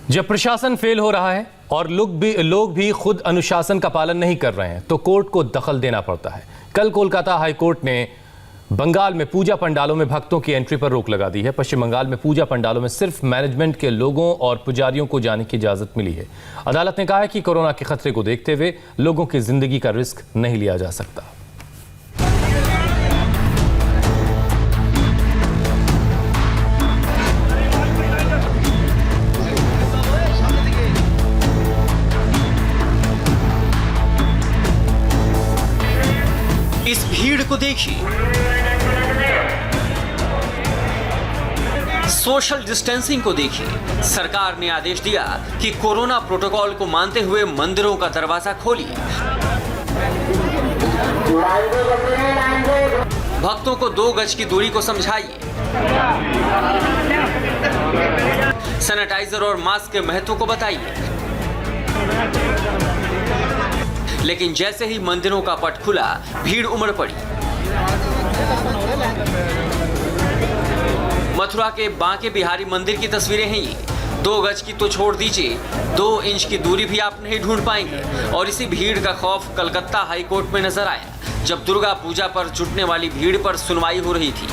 जब प्रशासन फेल हो रहा है और लोग भी खुद अनुशासन का पालन नहीं कर रहे हैं तो कोर्ट को दखल देना पड़ता है। कल कोलकाता हाई कोर्ट ने बंगाल में पूजा पंडालों में भक्तों की एंट्री पर रोक लगा दी है। पश्चिम बंगाल में पूजा पंडालों में सिर्फ मैनेजमेंट के लोगों और पुजारियों को जाने की इजाजत मिली है। अदालत ने कहा है कि कोरोना के खतरे को देखते हुए लोगों की जिंदगी का रिस्क नहीं लिया जा सकता। इस भीड़ को देखिए, सोशल डिस्टेंसिंग को देखिए। सरकार ने आदेश दिया कि कोरोना प्रोटोकॉल को मानते हुए मंदिरों का दरवाजा खोलिए। भक्तों को 2 गज की दूरी को समझाइए। सैनिटाइजर और मास्क के महत्व को बताइए। लेकिन जैसे ही मंदिरों का पट खुला, भीड़ उमड़ पड़ी। मथुरा के बांके बिहारी मंदिर की तस्वीरें हैं ये। 2 गज की तो छोड़ दीजिए, 2 इंच की दूरी भी आप नहीं ढूंढ पाएंगे। और इसी भीड़ का खौफ कलकत्ता हाई कोर्ट में नजर आया, जब दुर्गा पूजा पर जुटने वाली भीड़ पर सुनवाई हो रही थी।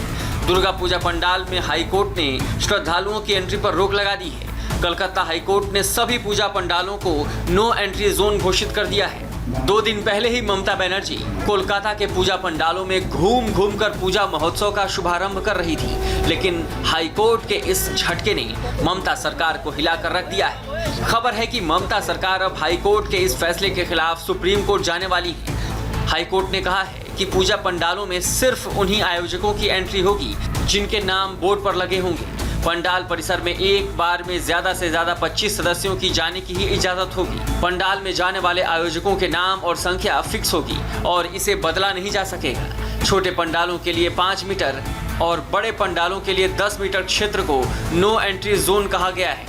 दुर्गा पूजा पंडाल में हाई कोर्ट ने श्रद्धालुओं की एंट्री पर रोक लगा दी है। कलकत्ता हाई कोर्ट ने सभी पूजा पंडालों को नो एंट्री जोन घोषित कर दिया है। 2 दिन पहले ही ममता बनर्जी कोलकाता के पूजा पंडालों में घूम घूम कर पूजा महोत्सव का शुभारंभ कर रही थी, लेकिन हाई कोर्ट के इस झटके ने ममता सरकार को हिलाकर रख दिया है। खबर है कि ममता सरकार अब हाई कोर्ट के इस फैसले के खिलाफ सुप्रीम कोर्ट जाने वाली है। हाई कोर्ट ने कहा है कि पूजा पंडालों में सिर्फ उन्हीं आयोजकों की एंट्री होगी जिनके नाम बोर्ड पर लगे होंगे। पंडाल परिसर में एक बार में ज्यादा से ज्यादा 25 सदस्यों की जाने की ही इजाजत होगी। पंडाल में जाने वाले आयोजकों के नाम और संख्या फिक्स होगी और इसे बदला नहीं जा सकेगा। छोटे पंडालों के लिए 5 मीटर और बड़े पंडालों के लिए 10 मीटर क्षेत्र को नो एंट्री जोन कहा गया है।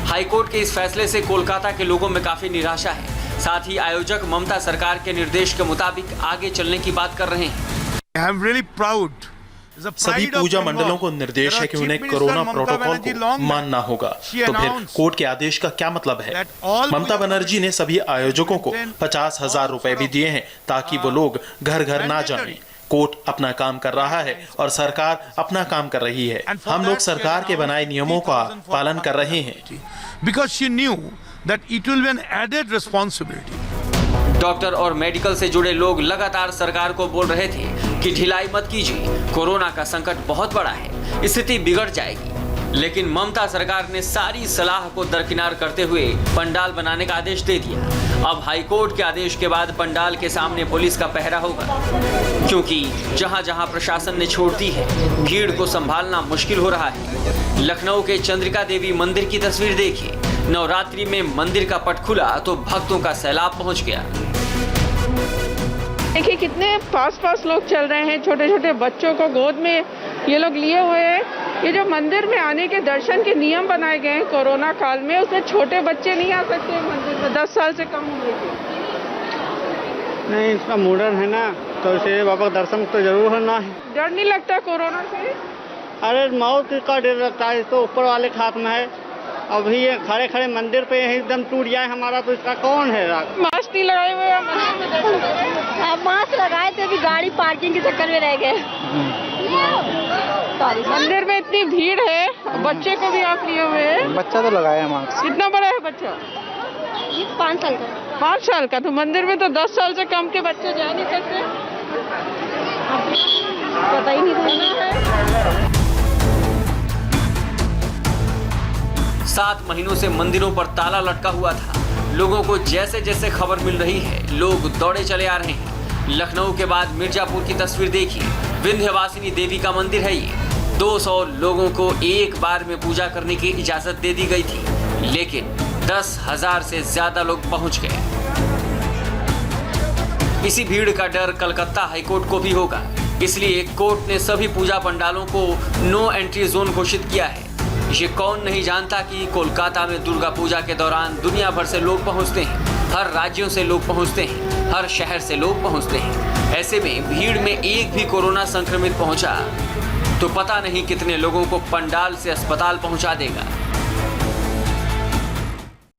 हाईकोर्ट के इस फैसले से कोलकाता के लोगों में काफी निराशा है। साथ ही आयोजक ममता सरकार के निर्देश के मुताबिक आगे चलने की बात कर रहे हैं। सभी पूजा मंडलों को निर्देश है कि उन्हें कोरोना प्रोटोकॉल को मानना होगा, तो फिर कोर्ट के आदेश का क्या मतलब है? ममता बनर्जी ने सभी आयोजकों को 50,000 रुपए भी दिए हैं ताकि वो लोग घर घर ना जाएं। कोर्ट अपना काम कर रहा है और सरकार अपना काम कर रही है। हम लोग सरकार के बनाए नियमों का पालन कर रहे हैं। डॉक्टर और मेडिकल से जुड़े लोग लगातार सरकार को बोल रहे थे कि ढिलाई मत कीजिए, कोरोना का संकट बहुत बड़ा है, स्थिति बिगड़ जाएगी। लेकिन ममता सरकार ने सारी सलाह को दरकिनार करते हुए पंडाल बनाने का आदेश दे दिया। अब हाईकोर्ट के आदेश के बाद पंडाल के सामने पुलिस का पहरा होगा, क्योंकि जहां जहां प्रशासन ने छोड़ दी है, भीड़ को संभालना मुश्किल हो रहा है। लखनऊ के चंद्रिका देवी मंदिर की तस्वीर देखिए। नवरात्रि में मंदिर का पट खुला तो भक्तों का सैलाब पहुंच गया। देखिए कितने पास लोग चल रहे हैं, छोटे छोटे बच्चों को गोद में ये लोग लिए हुए हैं। ये जो मंदिर में आने के दर्शन के नियम बनाए गए हैं कोरोना काल में, उसमें छोटे बच्चे नहीं आ सकते मंदिर में, 10 साल से कम उम्र के। नहीं, इसका मुंडन है ना, तो इसे बाबा दर्शन तो जरूर होना है। डर नहीं लगता कोरोना से? अरे मौत का डर लगता है, तो ऊपर वाले के हाथ में है। अभी ये खड़े खड़े मंदिर पे एकदम टूट जाए हमारा, तो इसका कौन है? मास्क नहीं लगाए हुए हैं। मास्क लगाए थे, अभी गाड़ी पार्किंग के चक्कर में रह गए। मंदिर में इतनी भीड़ है, बच्चे को भी आप लिए हुए हैं। बच्चा तो लगाया है मास्क। कितना बड़ा है बच्चा? 5 साल का। 5 साल का? तो मंदिर में तो 10 साल से कम के बच्चे जा नहीं सकते। पता ही नहीं है। 7 महीनों से मंदिरों पर ताला लटका हुआ था। लोगों को जैसे जैसे खबर मिल रही है, लोग दौड़े चले आ रहे हैं। लखनऊ के बाद मिर्जापुर की तस्वीर देखिए। विंध्यवासिनी देवी का मंदिर है ये। 200 लोगों को एक बार में पूजा करने की इजाजत दे दी गई थी, लेकिन 10,000 से ज्यादा लोग पहुंच गए। इसी भीड़ का डर कलकत्ता हाईकोर्ट को भी होगा, इसलिए कोर्ट ने सभी पूजा पंडालों को नो एंट्री जोन घोषित किया है। ये कौन नहीं जानता कि कोलकाता में दुर्गा पूजा के दौरान दुनिया भर से लोग पहुंचते हैं, हर राज्यों से लोग पहुंचते हैं, हर शहर से लोग पहुंचते हैं। ऐसे में भीड़ में एक भी कोरोना संक्रमित पहुंचा तो पता नहीं कितने लोगों को पंडाल से अस्पताल पहुंचा देगा।